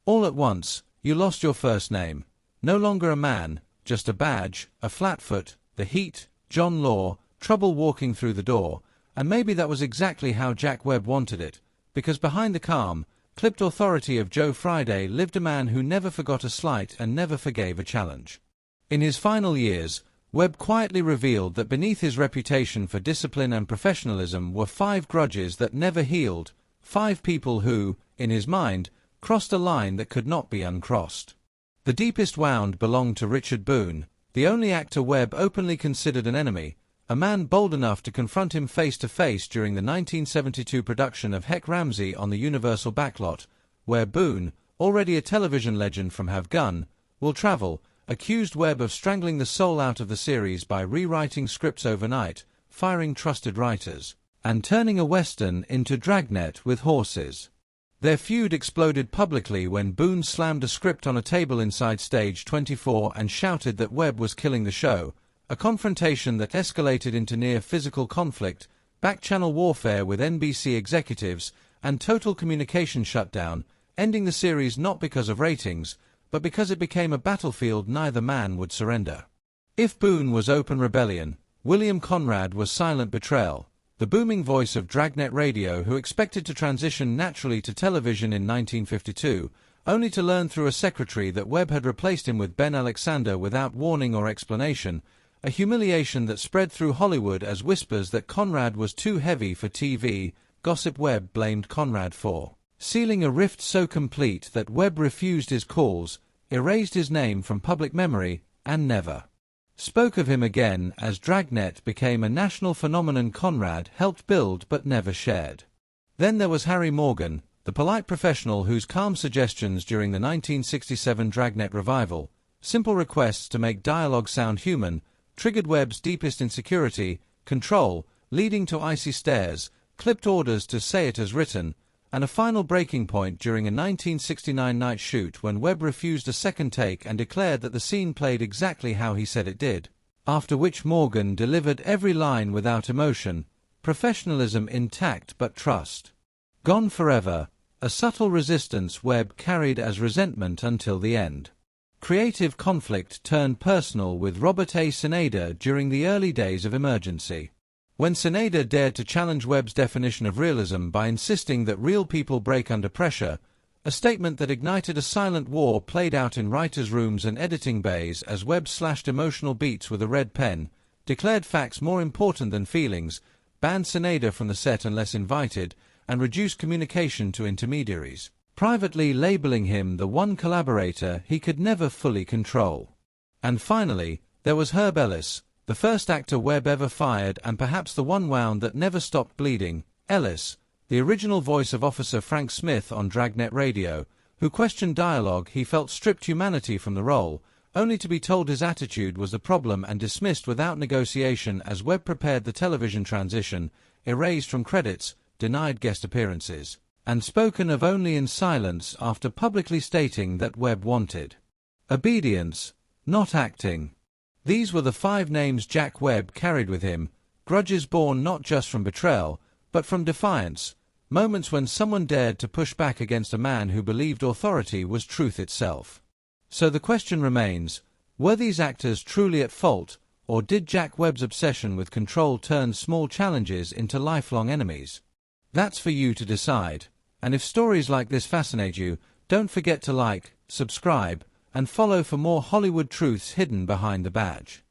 All at once, you lost your first name. No longer a man, just a badge, a flatfoot, the heat, John Law, trouble walking through the door, and maybe that was exactly how Jack Webb wanted it, because behind the calm, clipped authority of Joe Friday lived a man who never forgot a slight and never forgave a challenge. In his final years, Webb quietly revealed that beneath his reputation for discipline and professionalism were 5 grudges that never healed, 5 people who, in his mind, crossed a line that could not be uncrossed. The deepest wound belonged to Richard Boone, the only actor Webb openly considered an enemy, a man bold enough to confront him face-to-face during the 1972 production of Heck Ramsay on the Universal backlot, where Boone, already a television legend from Have Gun, Will Travel, accused Webb of strangling the soul out of the series by rewriting scripts overnight, firing trusted writers, and turning a western into Dragnet with horses. Their feud exploded publicly when Boone slammed a script on a table inside Stage 24 and shouted that Webb was killing the show, a confrontation that escalated into near-physical conflict, back-channel warfare with NBC executives, and total communication shutdown, ending the series not because of ratings, but because it became a battlefield neither man would surrender. If Boone was open rebellion, William Conrad was silent betrayal, the booming voice of Dragnet radio who expected to transition naturally to television in 1952, only to learn through a secretary that Webb had replaced him with Ben Alexander without warning or explanation, a humiliation that spread through Hollywood as whispers that Conrad was too heavy for TV. Gossip Webb blamed Conrad for sealing a rift so complete that Webb refused his calls, erased his name from public memory, and never spoke of him again as Dragnet became a national phenomenon Conrad helped build but never shared. Then there was Harry Morgan, the polite professional whose calm suggestions during the 1967 Dragnet revival, simple requests to make dialogue sound human, triggered Webb's deepest insecurity, control, leading to icy stares, clipped orders to say it as written, and a final breaking point during a 1969 night shoot when Webb refused a second take and declared that the scene played exactly how he said it did, after which Morgan delivered every line without emotion, professionalism intact but trust gone forever, a subtle resistance Webb carried as resentment until the end. Creative conflict turned personal with Robert A. Senada during the early days of Emergency, when Senada dared to challenge Webb's definition of realism by insisting that real people break under pressure, a statement that ignited a silent war played out in writers' rooms and editing bays as Webb slashed emotional beats with a red pen, declared facts more important than feelings, banned Senada from the set unless invited, and reduced communication to intermediaries, privately labeling him the one collaborator he could never fully control. And finally, there was Herb Ellis, the first actor Webb ever fired and perhaps the one wound that never stopped bleeding. Ellis, the original voice of Officer Frank Smith on Dragnet radio, who questioned dialogue he felt stripped humanity from the role, only to be told his attitude was the problem and dismissed without negotiation as Webb prepared the television transition, erased from credits, denied guest appearances, and spoken of only in silence after publicly stating that Webb wanted obedience, not acting. These were the 5 names Jack Webb carried with him, grudges born not just from betrayal, but from defiance, moments when someone dared to push back against a man who believed authority was truth itself. So the question remains, were these actors truly at fault, or did Jack Webb's obsession with control turn small challenges into lifelong enemies? That's for you to decide, and if stories like this fascinate you, don't forget to like, subscribe, and follow for more Hollywood truths hidden behind the badge.